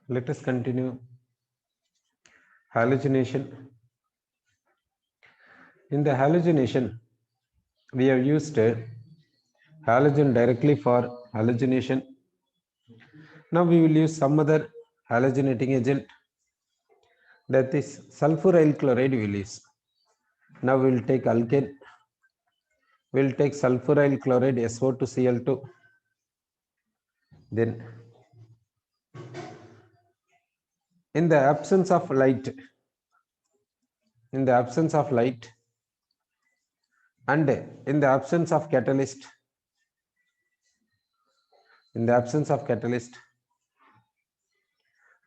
Let us continue. Halogenation. In the halogenation, we have used halogen directly for halogenation. Now we will use some other halogenating agent, that is sulfuryl chloride we will use. Now we will take alkane. We will take sulfuryl chloride SO2Cl2. Then in the absence of light, in the absence of light and in the absence of catalyst, in the absence of catalyst,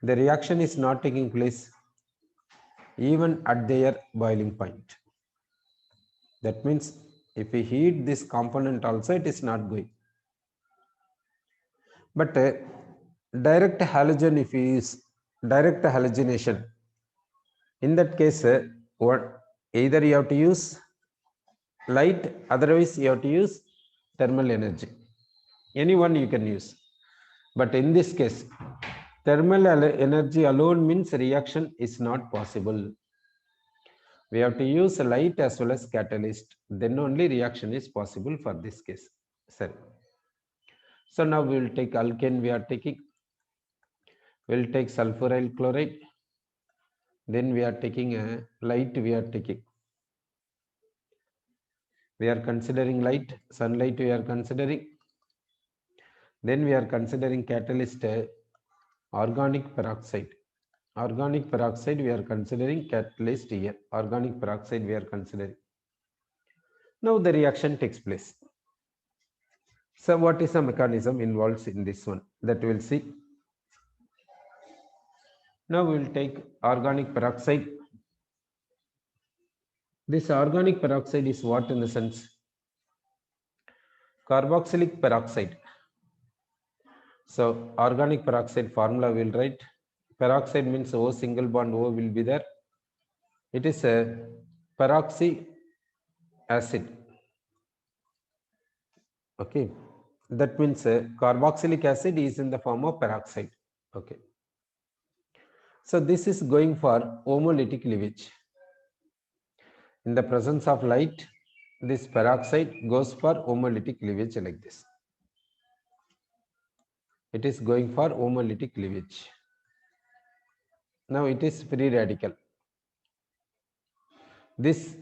the reaction is not taking place even at their boiling point. That means if we heat this component also, it is not going. But direct halogen, if we use direct halogenation, in that case, either you have to use light, otherwise you have to use thermal energy. Any one you can use. But in this case, thermal energy alone means reaction is not possible. We have to use light as well as catalyst. Then only reaction is possible for this case. Sorry. So now we will take alkane. We are taking. We will take sulfuryl chloride. Then we are taking a light. We are taking. We are considering light. Sunlight we are considering. Then we are considering catalyst organic peroxide. Organic peroxide we are considering catalyst here. Organic peroxide we are considering. Now the reaction takes place. So what is the mechanism involved in this one? That we will see. Now we will take organic peroxide. This organic peroxide is what in the sense? Carboxylic peroxide. So organic peroxide formula we will write. Peroxide means O single bond O will be there. It is a peroxy acid. Okay. That means carboxylic acid is in the form of peroxide. Okay. So this is going for homolytic cleavage. In the presence of light, this peroxide goes for homolytic cleavage like this. It is going for homolytic cleavage. Now it is free radical. This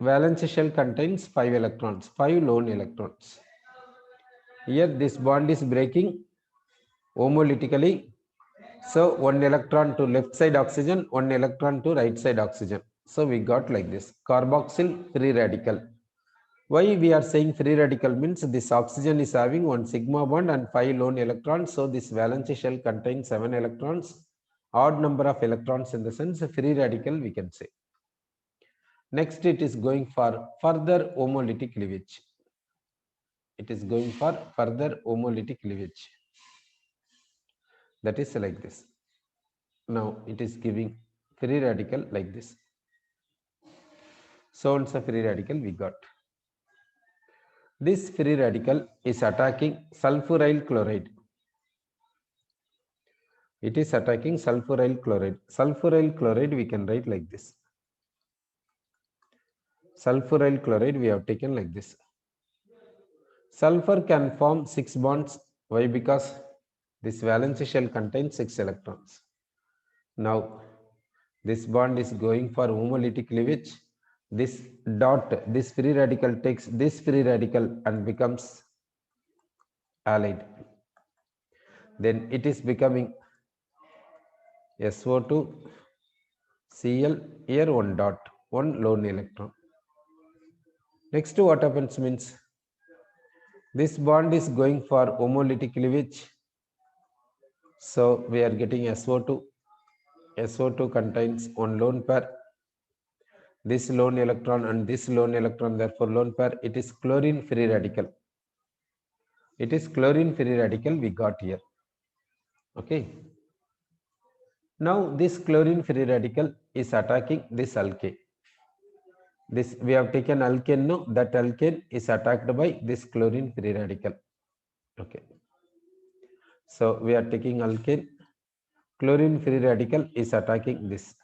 valence shell contains 5 electrons, 5 lone electrons. Here this bond is breaking homolytically. So 1 electron to left side oxygen, 1 electron to right side oxygen. So we got like this carboxyl free radical. Why we are saying free radical means this oxygen is having 1 sigma bond and 5 lone electrons. So this valence shell contains 7 electrons. Odd number of electrons in the sense free radical we can say. Next it is going for further homolytic cleavage. It is going for further homolytic cleavage. That is like this. Now it is giving free radical like this. So it's a free radical we got. This free radical is attacking sulfuryl chloride. It is attacking sulfuryl chloride. Sulfuryl chloride we can write like this. Sulfuryl chloride we have taken like this. Sulfur can form 6 bonds. Why? Because this valence shell contains 6 electrons. Now this bond is going for homolytic cleavage. This dot, this free radical takes this free radical and becomes allied. Then it is becoming SO2 Cl, here 1 dot, 1 lone electron. Next what happens means this bond is going for homolytic cleavage. So we are getting SO2. SO2 contains 1 lone pair. This lone electron and this lone electron, therefore lone pair. It is chlorine free radical. It is chlorine free radical we got here. Okay. Now this chlorine free radical is attacking this alkane. This we have taken alkane now, that alkane is attacked by this chlorine free radical. Okay. So we are taking alkane. chlorine free radical is attacking this.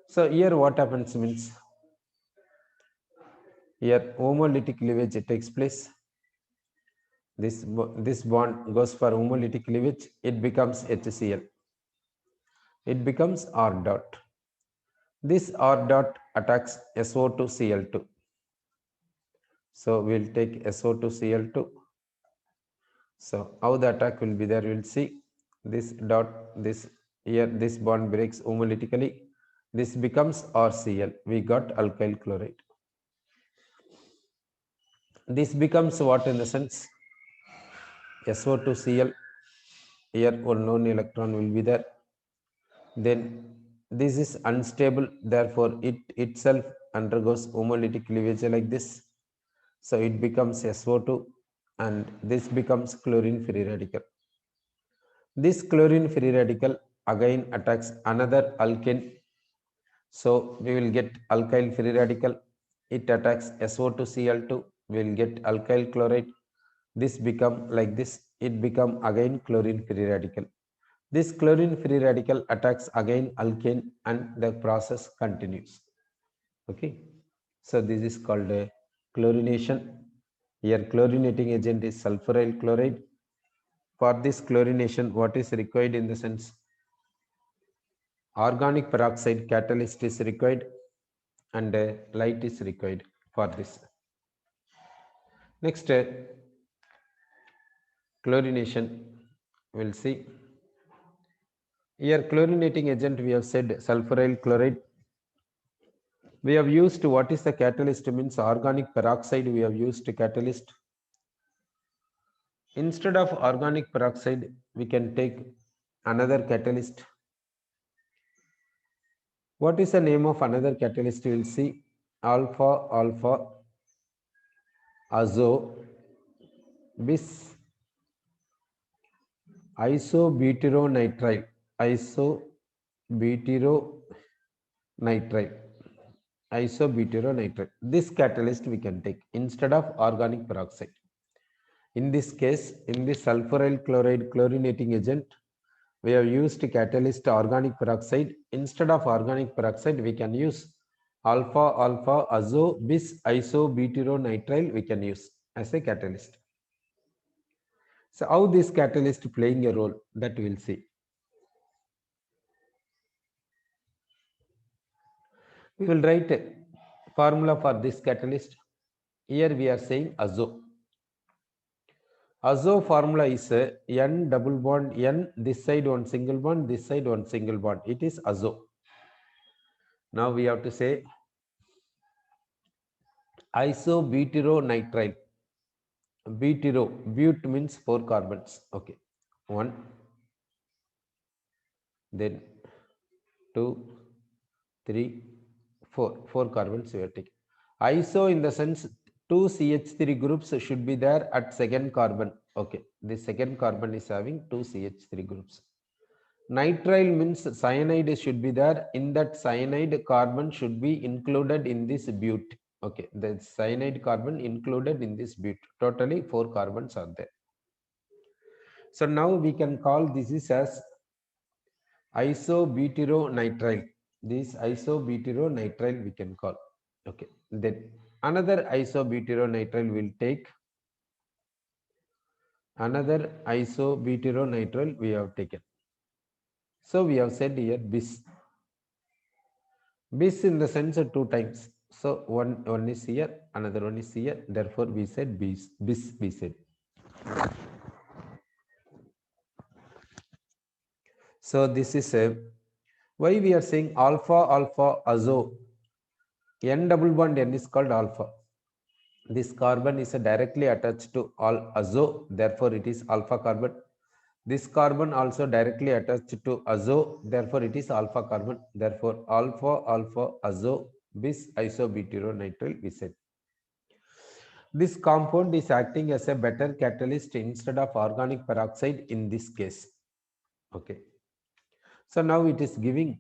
So here what happens means, here homolytic cleavage takes place. This bond goes for homolytic cleavage, it becomes HCl. It becomes R dot. This R dot attacks SO2Cl2. So we'll take SO2Cl2. So how the attack will be there, we'll see. This dot, this here, this bond breaks homolytically. This becomes RCl. We got alkyl chloride. This becomes what in the sense? SO2Cl. Here one lone electron will be there. Then this is unstable, therefore it itself undergoes homolytic cleavage like this. So it becomes SO2 and this becomes chlorine free radical. This chlorine free radical again attacks another alkane. So we will get alkyl free radical. It attacks SO2Cl2. We will get alkyl chloride. This become like this. It become again chlorine free radical. This chlorine free radical attacks again alkane and the process continues. Okay. So this is called a chlorination. Here chlorinating agent is sulfuryl chloride. For this chlorination, what is required in the sense? Organic peroxide catalyst is required and light is required for this. Next, chlorination, we'll see. Here chlorinating agent we have said sulfuryl chloride. We have used what is the catalyst means organic peroxide we have used catalyst. Instead of organic peroxide, we can take another catalyst. What is the name of another catalyst? We will see alpha alpha azo bis isobutyronitrile. Isobutyronitrile. This catalyst we can take instead of organic peroxide. In this case, in this sulfuryl chloride chlorinating agent, we have used catalyst organic peroxide. Instead of organic peroxide, we can use alpha alpha azo bis isobutyronitrile we can use as a catalyst. So how this catalyst playing a role, that we will see. We will write a formula for this catalyst. Here we are saying azo. Azo formula is N double bond N, this side one single bond, this side one single bond. It is azo. Now we have to say isobutyronitrile. Butyro, but means 4 carbons. Okay, 1, then 2, 3, 4. 4 carbons we are taking. Iso in the sense 2 CH3 groups should be there at second carbon. Okay, the second carbon is having 2 CH3 groups. Nitrile means cyanide should be there. In that cyanide, carbon should be included in this but. Okay, the cyanide carbon included in this but. Totally 4 carbons are there. So now we can call this is as isobutyronitrile. This isobutyronitrile we can call. Okay, then another isobutyronitrile will take. Another isobutyronitrile we have taken. So we have said here bis. Bis in the sense of 2 times. So one is here, another one is here. Therefore, we said bis. We said. So this is a why we are saying alpha alpha azo. N double bond N is called alpha. This carbon is directly attached to all azo. Therefore, it is alpha carbon. This carbon also directly attached to azo. Therefore, it is alpha carbon. Therefore, alpha alpha azo bis isobutyronitrile we said. This compound is acting as a better catalyst instead of organic peroxide in this case. Okay. So now it is giving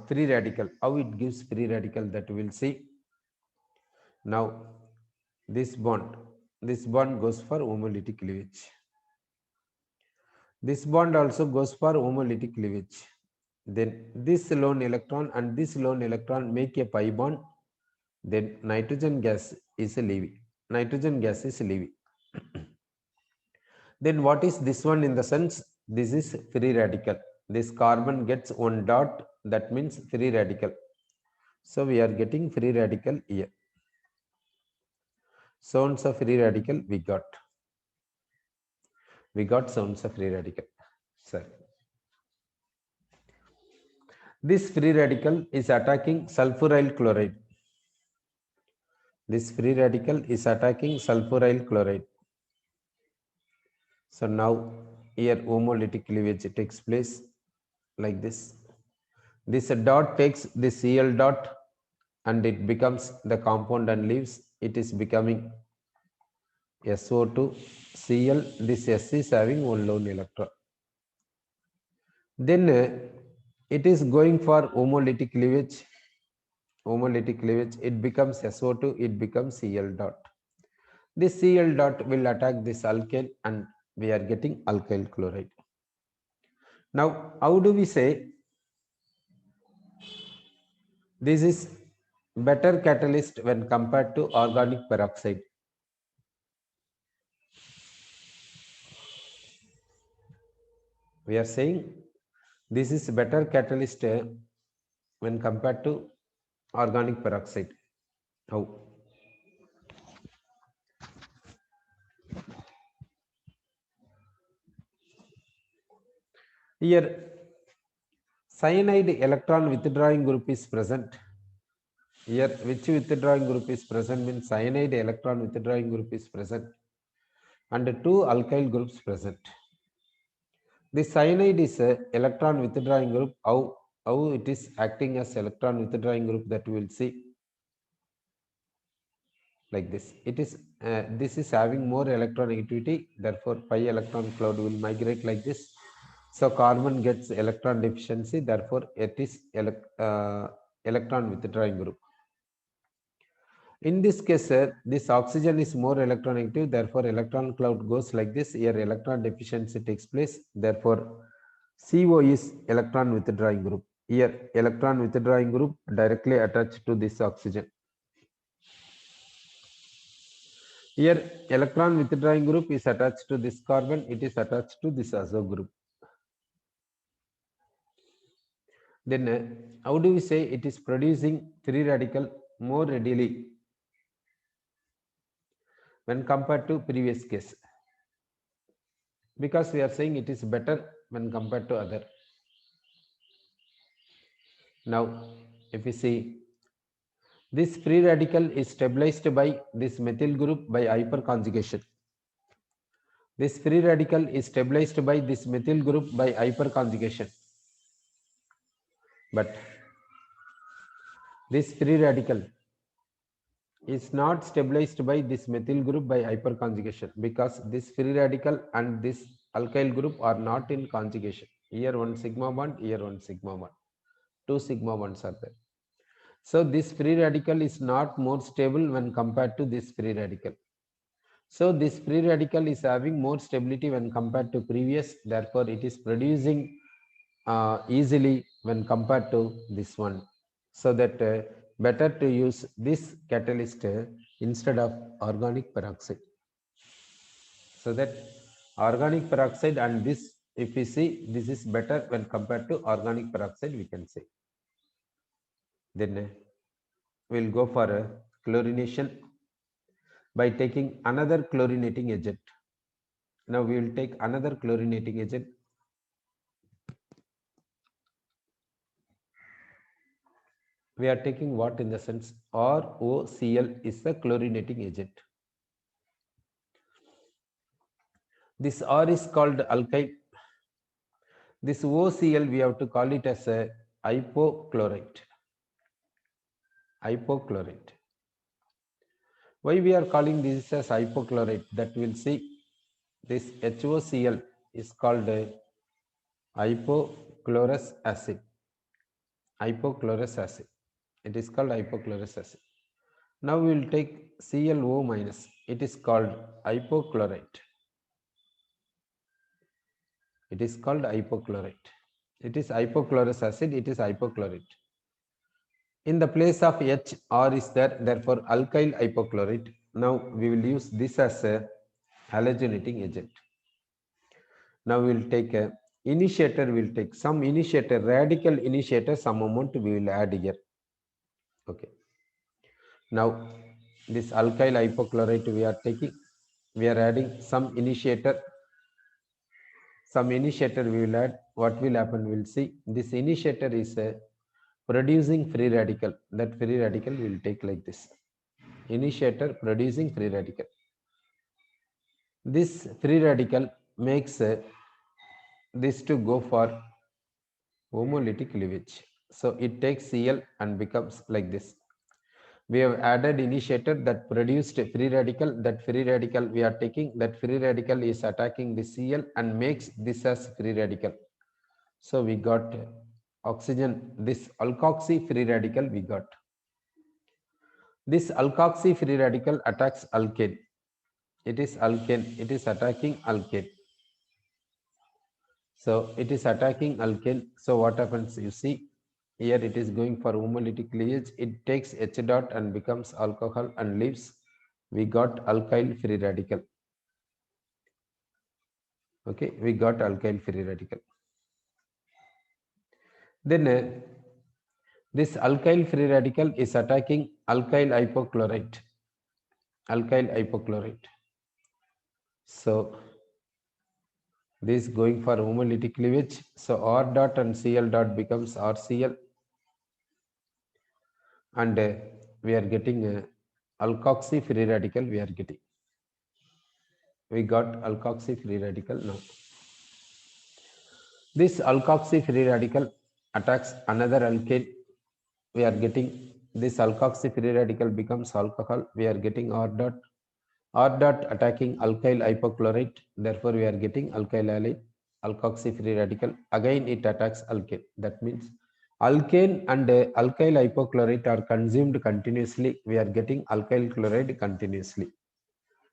free radical. How it gives free radical, that we will see. Now this bond goes for homolytic cleavage. This bond also goes for homolytic cleavage. Then this lone electron and this lone electron make a pi bond. Then nitrogen gas is leaving. Nitrogen gas is leaving. Then what is this one in the sense? This is free radical. This carbon gets one dot, that means free radical. So we are getting free radical here. Sounds of free radical we got. We got sounds of free radical. Sir. This free radical is attacking sulfuryl chloride. This free radical is attacking sulfuryl chloride. So now here homolytic cleavage takes place like this. This dot takes the Cl dot and it becomes the compound and leaves. It is becoming SO2 Cl. This S is having one lone electron. Then it is going for homolytic cleavage. Homolytic cleavage, it becomes SO2, it becomes Cl dot. This Cl dot will attack this alkane and we are getting alkyl chloride. Now, how do we say this is better catalyst when compared to organic peroxide? We are saying this is better catalyst when compared to organic peroxide. How? Here, cyanide electron withdrawing group is present. Here, which withdrawing group is present means cyanide electron withdrawing group is present and two alkyl groups present. The cyanide is a electron withdrawing group. How it is acting as electron withdrawing group, that we will see like this. It is this is having more electronegativity, therefore pi electron cloud will migrate like this. So carbon gets electron deficiency, therefore it is electron withdrawing group. In this case, this oxygen is more electronegative, therefore electron cloud goes like this. Here electron deficiency takes place, therefore CO is electron withdrawing group. Here electron withdrawing group directly attached to this oxygen. Here electron withdrawing group is attached to this carbon, it is attached to this azo group. Then how do we say it is producing free radical more readily when compared to previous case? Because we are saying it is better when compared to other. Now, if we see, this free radical is stabilized by this methyl group by hyperconjugation. This free radical is stabilized by this methyl group by hyperconjugation. But this free radical is not stabilized by this methyl group by hyperconjugation, because this free radical and this alkyl group are not in conjugation. Here one sigma bond, here one sigma bond. Two sigma bonds are there. So this free radical is not more stable when compared to this free radical. So this free radical is having more stability when compared to previous. Therefore, it is producing easily when compared to this one. So that better to use this catalyst instead of organic peroxide. So that organic peroxide and this, if we see, this is better when compared to organic peroxide, we can say. Then we'll go for chlorination by taking another chlorinating agent. Now we will take another chlorinating agent. We are taking what in the sense ROCl is the chlorinating agent. This R is called alkyl. This OCl we have to call it as a hypochlorite. Hypochlorite. Why we are calling this as hypochlorite? That we'll see. This HOCl is called a hypochlorous acid. Hypochlorous acid. It is called hypochlorous acid. Now we will take ClO minus. It is called hypochlorite. It is called hypochlorite. It is hypochlorous acid. It is hypochlorite. In the place of H, R is there. Therefore, alkyl hypochlorite. Now we will use this as a halogenating agent. Now we will take a initiator. We will take some initiator, radical initiator. Some amount we will add here. Okay. Now this alkyl hypochlorite we are taking. We are adding some initiator. Some initiator we will add. What will happen? We will see. This initiator is a producing free radical. That free radical will take like this. Initiator producing free radical. This free radical makes this to go for homolytic cleavage. So it takes Cl and becomes like this. We have added initiator that produced a free radical. That free radical we are taking. That free radical is attacking the Cl and makes this as free radical. So we got oxygen. This alkoxy free radical we got. This alkoxy free radical attacks alkane. It is alkane. It is attacking alkane. So it is attacking alkane. So what happens? You see here it is going for homolytic cleavage. It takes H dot and becomes alcohol and leaves. We got alkyl free radical. Okay, we got alkyl free radical. Then this alkyl free radical is attacking alkyl hypochlorite. Alkyl hypochlorite. So this going for homolytic cleavage. So R dot and Cl dot becomes RCl. And we are getting alkoxy free radical. We are getting. We got alkoxy free radical now. This alkoxy free radical attacks another alkane. We are getting this alkoxy free radical becomes alcohol. We are getting R dot. R dot attacking alkyl hypochlorite. Therefore, we are getting alkyl halide, alkoxy free radical. Again, it attacks alkane. That means alkane and alkyl hypochlorite are consumed continuously. We are getting alkyl chloride continuously.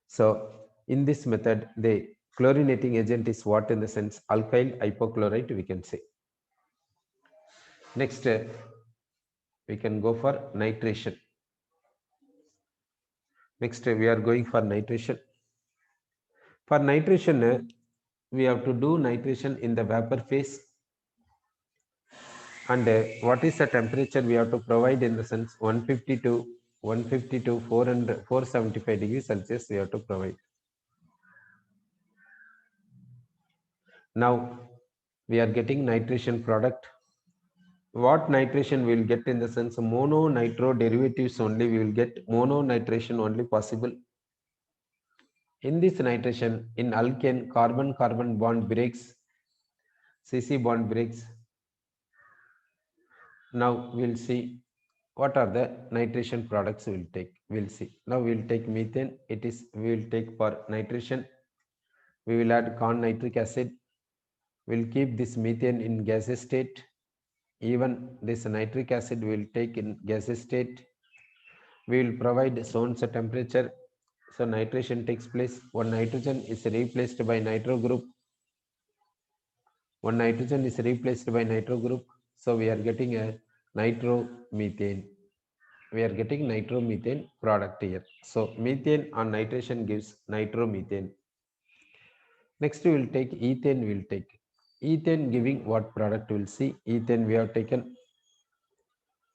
So, in this method, the chlorinating agent is what in the sense alkyl hypochlorite we can say. Next, we can go for nitration. Next, we are going for nitration. For nitration, we have to do nitration in the vapor phase. And what is the temperature we have to provide in the sense 150 to 475 degrees Celsius we have to provide. Now we are getting nitration product. What nitration we will get in the sense mono nitro derivatives only, we will get mono nitration only possible. In this nitration, in alkane, carbon-carbon bond breaks, CC bond breaks. Now we'll see what are the nitration products we will take. We'll see. Now we will take methane. It is we will take for nitration. We will add corn nitric acid. We'll keep this methane in gaseous state. Even this nitric acid we will take in gaseous state. We will provide zones at temperature. So nitration takes place. One nitrogen is replaced by nitro group. One nitrogen is replaced by nitro group. So we are getting a nitromethane. We are getting nitromethane product here. So methane on nitration gives nitromethane. Next we will take ethane. We will take ethane giving what product we will see. Ethane we have taken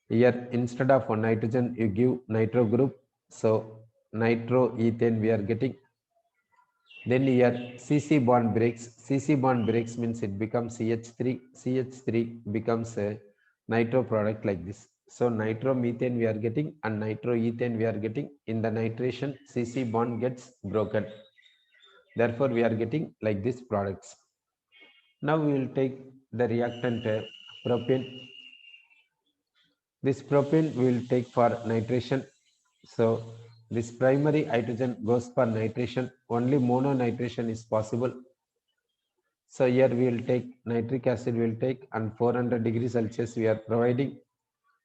here instead of one nitrogen you give nitro group. So nitroethane we are getting. Then here CC bond breaks. CC bond breaks means it becomes CH3. CH3 becomes a nitro product like this. So nitromethane we are getting and nitroethane we are getting. In the nitration, CC bond gets broken. Therefore, we are getting like these products. Now we will take the reactant propane. This propane we will take for nitration. So this primary hydrogen goes for nitration. Only mono nitration is possible. So here we will take nitric acid we will take and 400 degrees Celsius we are providing.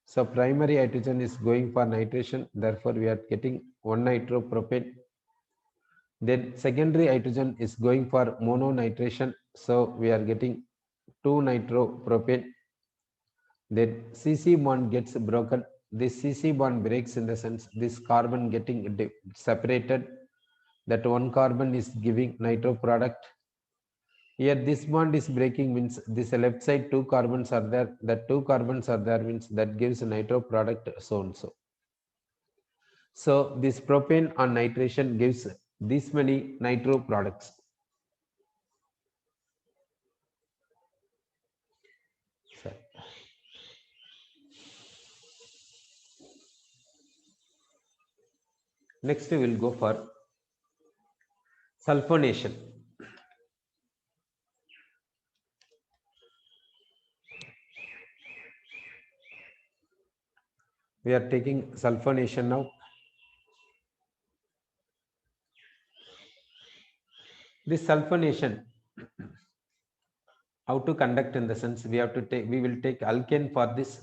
So primary hydrogen is going for nitration. Therefore, we are getting 1-nitropropane. Then secondary hydrogen is going for mono nitration. So we are getting 2 nitropropane. Then CC bond gets broken. This CC bond breaks in the sense this carbon getting separated. That one carbon is giving nitro product. Here this bond is breaking means this left side 2 carbons are there. That 2 carbons are there means that gives nitro product so and so. So this propane on nitration gives this many nitro products. Next we will go for sulfonation. We are taking sulfonation now. This sulfonation, how to conduct in the sense we have to take, we will take alkane for this.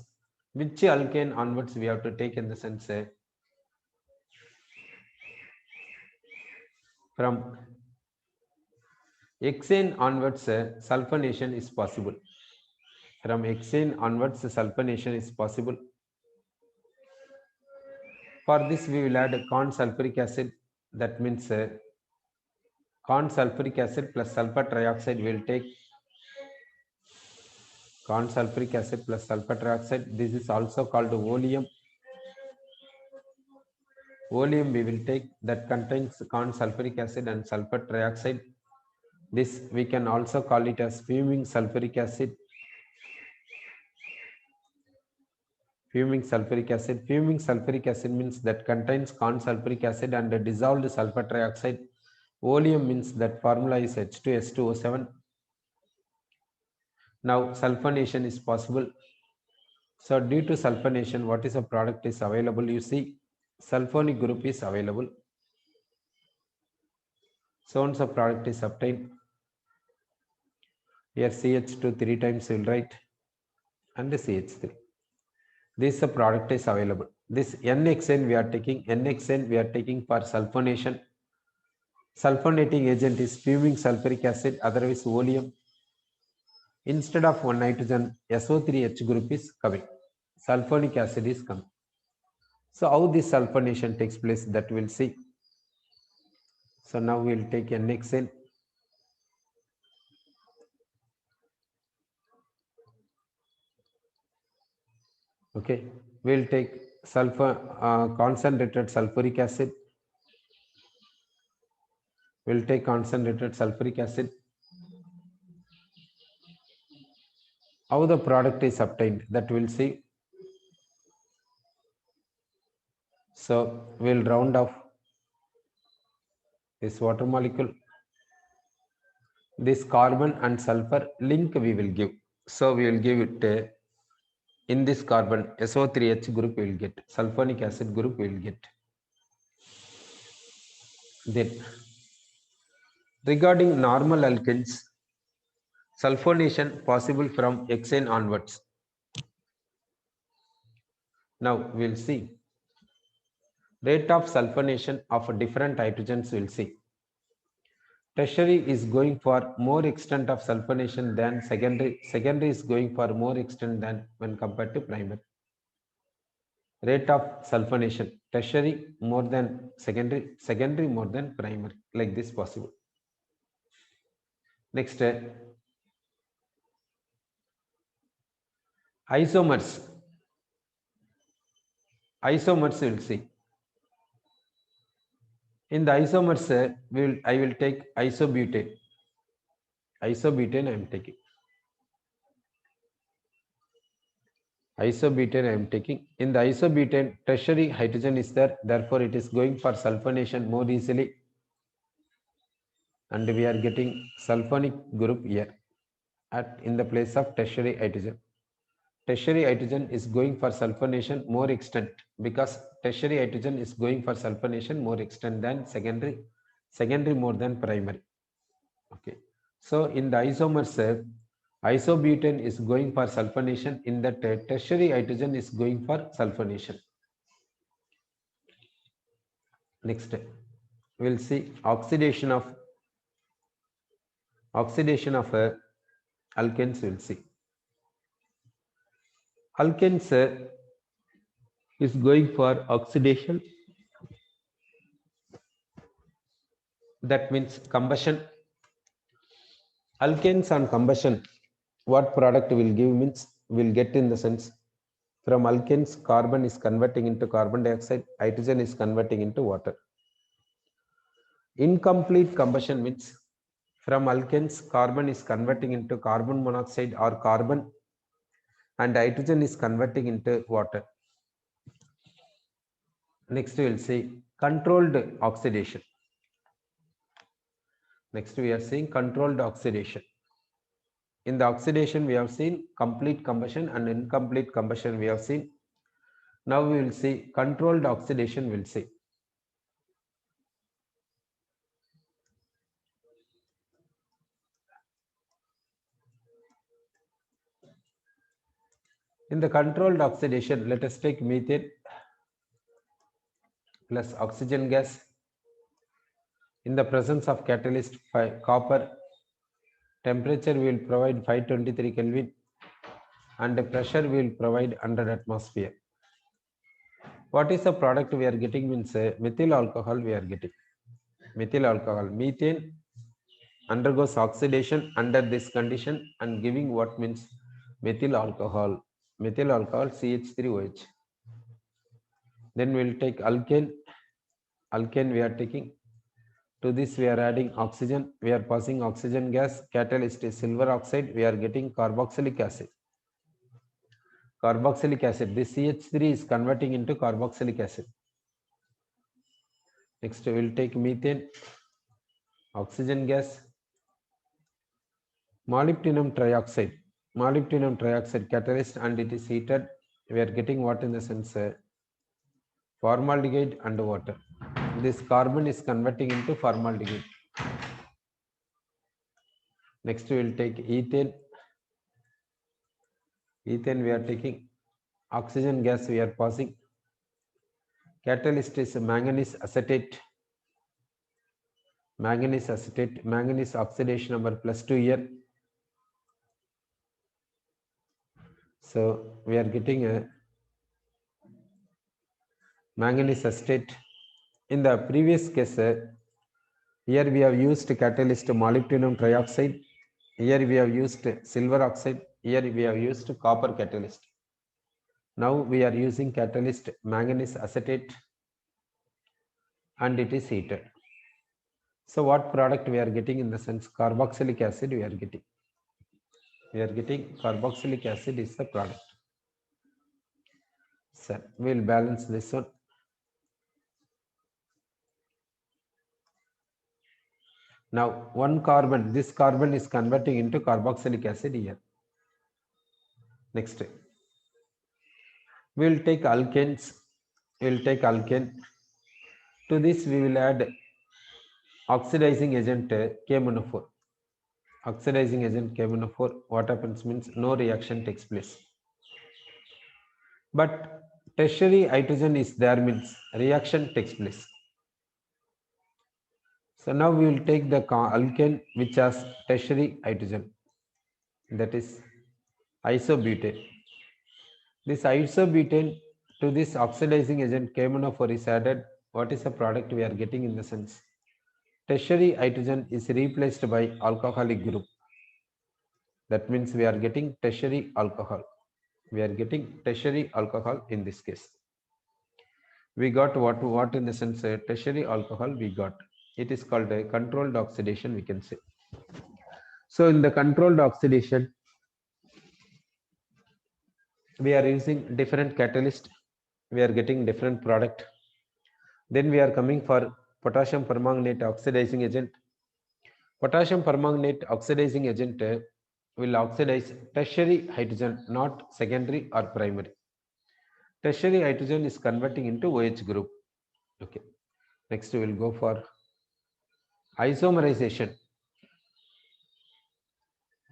Which alkane onwards we have to take in the sense from hexane onwards sulfonation is possible. From hexane onwards sulfonation is possible. For this we will add corn sulfuric acid. That means corn sulfuric acid plus sulfur trioxide will take corn sulfuric acid plus sulfur trioxide. This is also called oleum. Oleum we will take that contains corn sulfuric acid and sulfur trioxide. This we can also call it as fuming sulfuric acid. Fuming sulfuric acid. Fuming sulfuric acid means that contains corn sulfuric acid and dissolved sulfur trioxide. Oleum means that formula is H2S2O7. Now sulfonation is possible. So due to sulfonation, what is a product is available? You see, sulfonic group is available. So once a product is obtained, here CH2 3 times will write and the CH3. This product is available. This NXN we are taking. NXN we are taking for sulfonation. Sulfonating agent is fuming sulfuric acid, otherwise oleum. Instead of one nitrogen, SO3H group is coming. Sulfonic acid is coming. So how this sulfonation takes place, that we'll see. So now we'll take NXN. Okay, we'll take concentrated sulfuric acid. We'll take concentrated sulfuric acid. How the product is obtained, that we'll see. So we'll round off this water molecule. This carbon and sulfur link we will give. So we will give it in this carbon SO3H group we will get, sulfonic acid group we will get. Then regarding normal alkenes, sulfonation possible from hexane onwards. Now we will see rate of sulfonation of different hydrogens. We will see. Tertiary is going for more extent of sulfonation than secondary. Secondary is going for more extent than when compared to primary. Rate of sulfonation, tertiary more than secondary, secondary more than primary, like this possible. Next, isomers. Isomers we will see. In the isomers, I will take isobutane. Isobutane I am taking. Isobutane I am taking. In the isobutane, tertiary hydrogen is there. Therefore, it is going for sulfonation more easily. And we are getting sulfonic group here in the place of tertiary hydrogen. Tertiary hydrogen is going for sulfonation more extent because tertiary hydrogen is going for sulfonation more extent than secondary, secondary more than primary. Okay. So in the isomers, isobutane is going for sulfonation. In that tertiary hydrogen is going for sulfonation. Next, we'll see oxidation of oxidation of alkanes we'll see. Alkanes is going for oxidation, that means combustion. Alkanes on combustion, what product will give means will get in the sense, from alkanes carbon is converting into carbon dioxide, hydrogen is converting into water. Incomplete combustion means from alkanes carbon is converting into carbon monoxide or carbon, and hydrogen is converting into water. Next we will see controlled oxidation. Next we are seeing controlled oxidation. In the oxidation we have seen complete combustion and incomplete combustion we have seen. Now we will see controlled oxidation. We'll see. In the controlled oxidation, let us take methane plus oxygen gas. In the presence of catalyst copper, temperature will provide 523 Kelvin and the pressure will provide 100 atmosphere. What is the product we are getting means methyl alcohol we are getting. Methyl alcohol, methane undergoes oxidation under this condition and giving what means methyl alcohol. Methyl alcohol CH3OH. Then we will take alkane. Alkane we are taking. To this we are adding oxygen. We are passing oxygen gas. Catalyst is silver oxide. We are getting carboxylic acid. Carboxylic acid. This CH3 is converting into carboxylic acid. Next we will take methane. Oxygen gas. Molybdenum trioxide. Molybdenum trioxide catalyst and it is heated. We are getting what in the sense formaldehyde and water. This carbon is converting into formaldehyde. Next we will take ethane. Ethane we are taking. Oxygen gas we are passing. Catalyst is manganese acetate. Manganese acetate. Manganese oxidation number +2 here. So we are getting a manganese acetate. In the previous case, here we have used catalyst molybdenum trioxide. Here we have used silver oxide. Here we have used copper catalyst. Now we are using catalyst manganese acetate and it is heated. So what product we are getting in the sense carboxylic acid we are getting. We are getting carboxylic acid is the product. So we will balance this one. Now one carbon, this carbon is converting into carboxylic acid here. Next, we will take alkanes. We will take alkane. To this we will add oxidizing agent KMnO4. Oxidizing agent KMnO4. What happens means no reaction takes place. But tertiary hydrogen is there means reaction takes place. So now we will take the alkane which has tertiary hydrogen, that is isobutane. This isobutane to this oxidizing agent KMnO4 is added. What is the product we are getting in the sense? Tertiary hydrogen is replaced by alcoholic group. That means we are getting tertiary alcohol. We are getting tertiary alcohol in this case. We got what in the sense tertiary alcohol we got. It is called a controlled oxidation, we can say. So in the controlled oxidation, we are using different catalyst. We are getting different product. Then we are coming for potassium permanganate oxidizing agent. Potassium permanganate oxidizing agent will oxidize tertiary hydrogen, not secondary or primary. Tertiary hydrogen is converting into OH group. Okay. Next we will go for isomerization.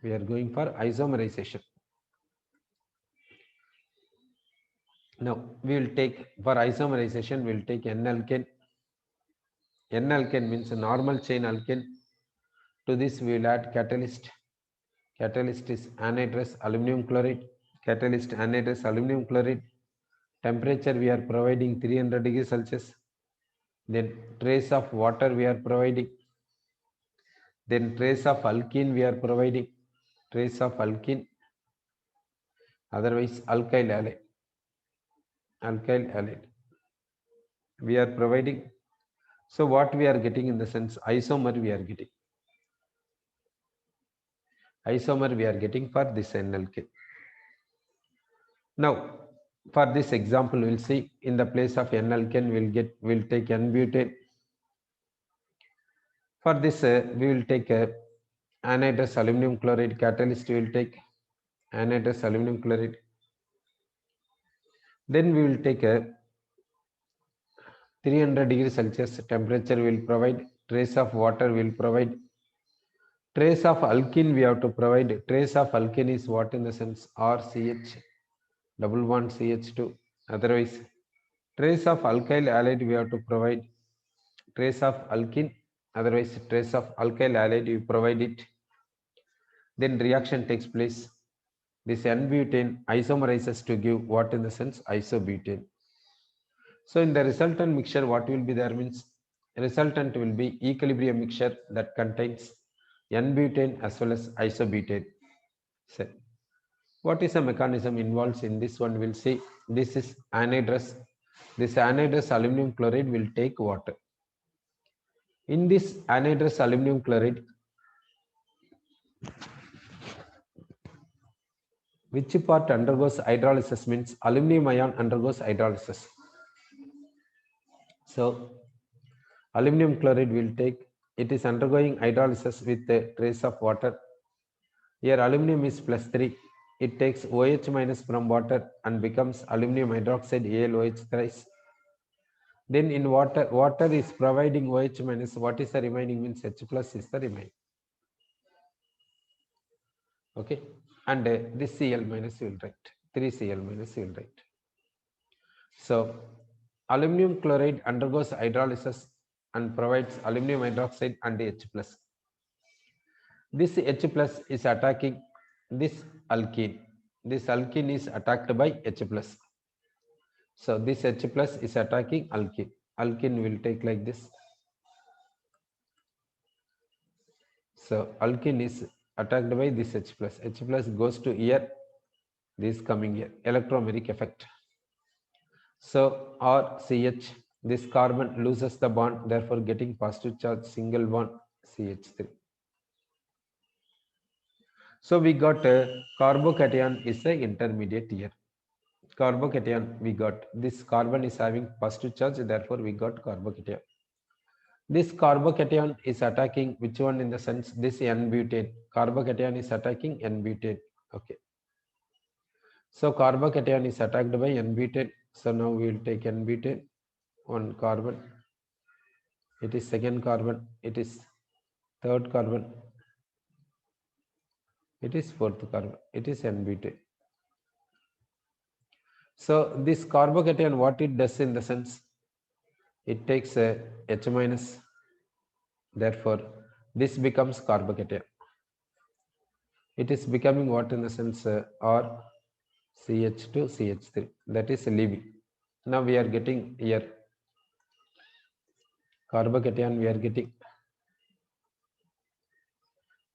We are going for isomerization. Now we will take for isomerization, we will take N-alkane. N-alkane means a normal chain alkane. To this we will add catalyst. Catalyst is anhydrous aluminum chloride. Catalyst anhydrous aluminum chloride. Temperature we are providing 300 degrees Celsius. Then trace of water we are providing. Then trace of alkene we are providing. Trace of alkene. Otherwise alkyl halide. Alkyl halide. We are providing. So what we are getting in the sense isomer we are getting. Isomer we are getting for this NLK. Now, for this example, we'll see in the place of N-alkane, we'll take N-butane. For this, we will take anhydrous aluminum chloride catalyst. We will take anhydrous aluminum chloride. Then we will take a 300 degrees Celsius temperature. We will provide trace of water. We will provide trace of alkene. We have to provide trace of alkene is what in the sense RCH double bond CH2. Otherwise, trace of alkyl halide we have to provide trace of alkene, otherwise trace of alkyl halide you provide it. Then reaction takes place. This N-butane isomerizes to give what in the sense isobutane. So in the resultant mixture, what will be there means resultant will be equilibrium mixture that contains N-butane as well as isobutane. So what is the mechanism involved in this one? We'll see. This is anhydrous. This anhydrous aluminum chloride will take water. In this anhydrous aluminum chloride, which part undergoes hydrolysis means aluminum ion undergoes hydrolysis. So aluminum chloride will take, it is undergoing hydrolysis with a trace of water. Here aluminum is +3. It takes OH minus from water and becomes aluminum hydroxide AlOH thrice. Then in water is providing OH minus. What is the remaining means H plus is the remaining. Okay, and this Cl minus you will write 3Cl minus you will write. So aluminum chloride undergoes hydrolysis and provides aluminum hydroxide and H plus. This H plus is attacking this alkene. This alkene is attacked by H plus. So this H plus is attacking alkene. Alkene will take like this. So alkene is attacked by this H plus. H plus goes to here. This coming here. Electromeric effect. So RCH, this carbon loses the bond, therefore getting positive charge single bond CH3. So we got a carbocation is a intermediate here. Carbocation we got, this carbon is having positive charge, therefore we got carbocation. This carbocation is attacking which one in the sense this N-butane. Carbocation is attacking N-butane. Okay. So carbocation is attacked by N-butane. So now we will take N-butane, one carbon. It is second carbon. It is third carbon. It is fourth carbon. It is N-butane. So this carbocation, what it does in the sense, it takes a H minus. Therefore, this becomes carbocation. It is becoming what in the sense R CH2 CH3. That is leaving. Now we are getting here carbocation. We are getting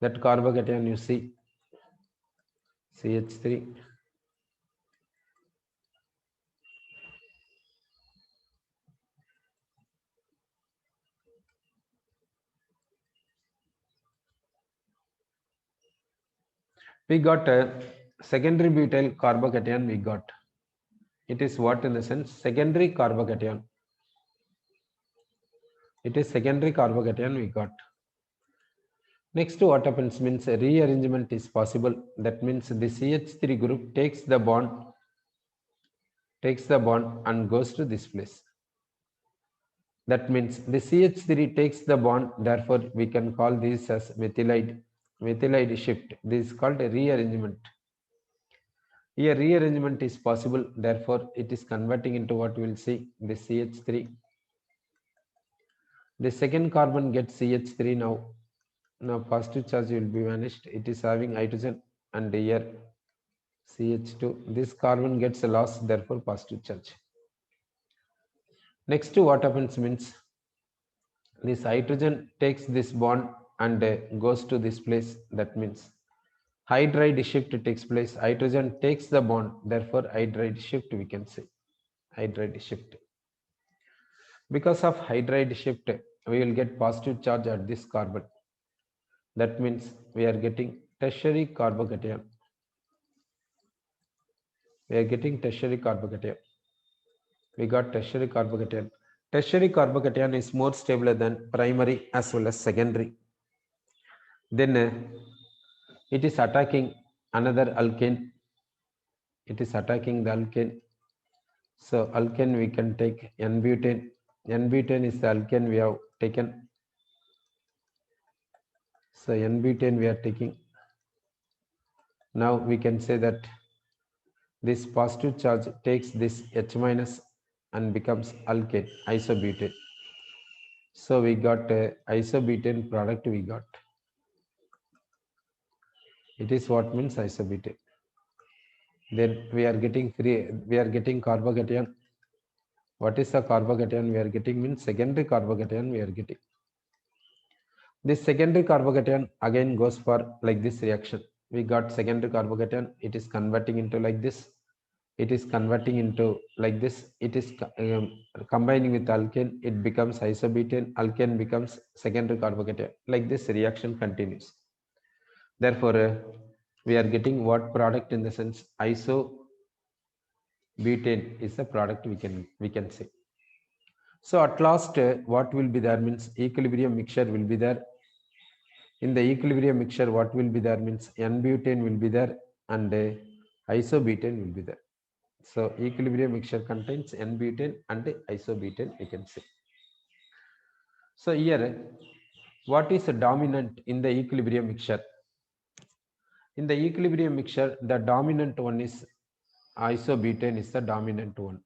that carbocation. You see CH3. We got a secondary butyl carbocation. We got it is what in the sense secondary carbocation. It is secondary carbocation we got. Next, what happens means a rearrangement is possible. That means the CH3 group takes the bond and goes to this place. That means the CH3 takes the bond. Therefore, we can call this as methylide shift. This is called a rearrangement. Here rearrangement is possible. Therefore, it is converting into what we will see the CH3. The second carbon gets CH3 now. Now positive charge will be vanished. It is having hydrogen and here CH2. This carbon gets lost, therefore positive charge. Next, what happens means this hydrogen takes this bond and goes to this place. That means hydride shift takes place. Hydrogen takes the bond, therefore hydride shift we can say. Hydride shift. Because of hydride shift, we will get positive charge at this carbon. That means we are getting tertiary carbocation. We are getting tertiary carbocation. We got tertiary carbocation. Tertiary carbocation is more stable than primary as well as secondary. Then it is attacking another alkane. It is attacking the alkane. So alkane we can take N-butane. N-butane is the alkane we have taken. So N-butane we are taking. Now we can say that this positive charge takes this H minus and becomes alkane, isobutane. So we got a isobutane product we got. It is what means isobutane. Then we are getting carbocation. What is the carbocation we are getting means secondary carbocation we are getting. This secondary carbocation again goes for like this reaction. We got secondary carbocation. It is converting into like this. It is converting into like this. It is combining with alkane. It becomes isobutane. Alkane becomes secondary carbocation. Like this reaction continues. Therefore, we are getting what product in the sense isobutane is the product we can say. So at last, what will be there means equilibrium mixture will be there. In the equilibrium mixture, what will be there means N-butane will be there and isobutane will be there. So equilibrium mixture contains N-butane and isobutane, we can say. So here, what is dominant in the equilibrium mixture? In the equilibrium mixture, the dominant one is isobutane is the dominant one.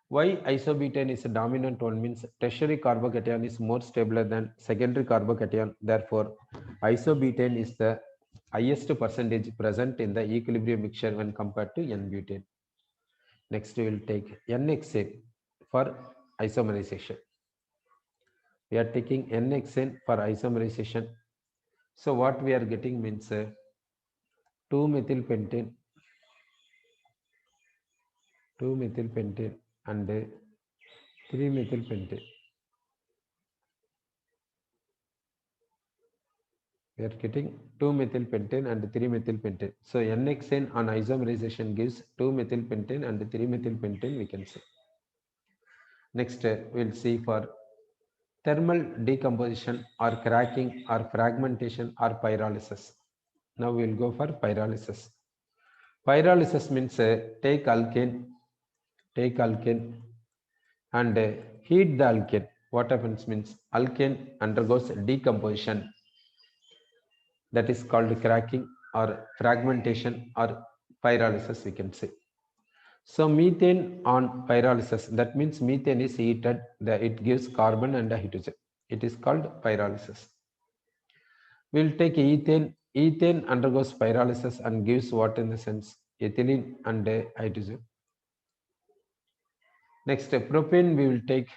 Why isobutane is a dominant one means tertiary carbocation is more stable than secondary carbocation. Therefore, isobutane is the highest percentage present in the equilibrium mixture when compared to N-butane. Next, we will take N-hexane for isomerization. We are taking N-hexane for isomerization. So what we are getting means 2-methylpentane, 2-methylpentane and 3-methylpentane. We are getting 2-methylpentane and 3-methylpentane. So N-hexane on isomerization gives 2-methylpentane and 3-methylpentane we can say. Next, we'll see for thermal decomposition or cracking or fragmentation or pyrolysis. Now we'll go for pyrolysis. Pyrolysis means take alkane and heat the alkane. What happens means alkane undergoes decomposition. That is called cracking or fragmentation or pyrolysis we can say. So methane on pyrolysis, that means methane is heated, it gives carbon and hydrogen. It is called pyrolysis. We'll take ethane. Ethane undergoes pyrolysis and gives what in the sense ethylene and hydrogen. Next, propane we will take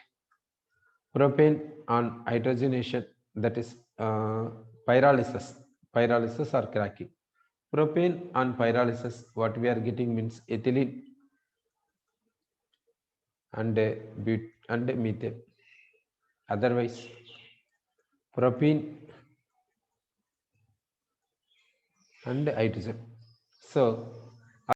propane on hydrogenation, that is pyrolysis or cracking. Propane on pyrolysis, what we are getting means ethylene and methane. Otherwise, propene and hydrogen. So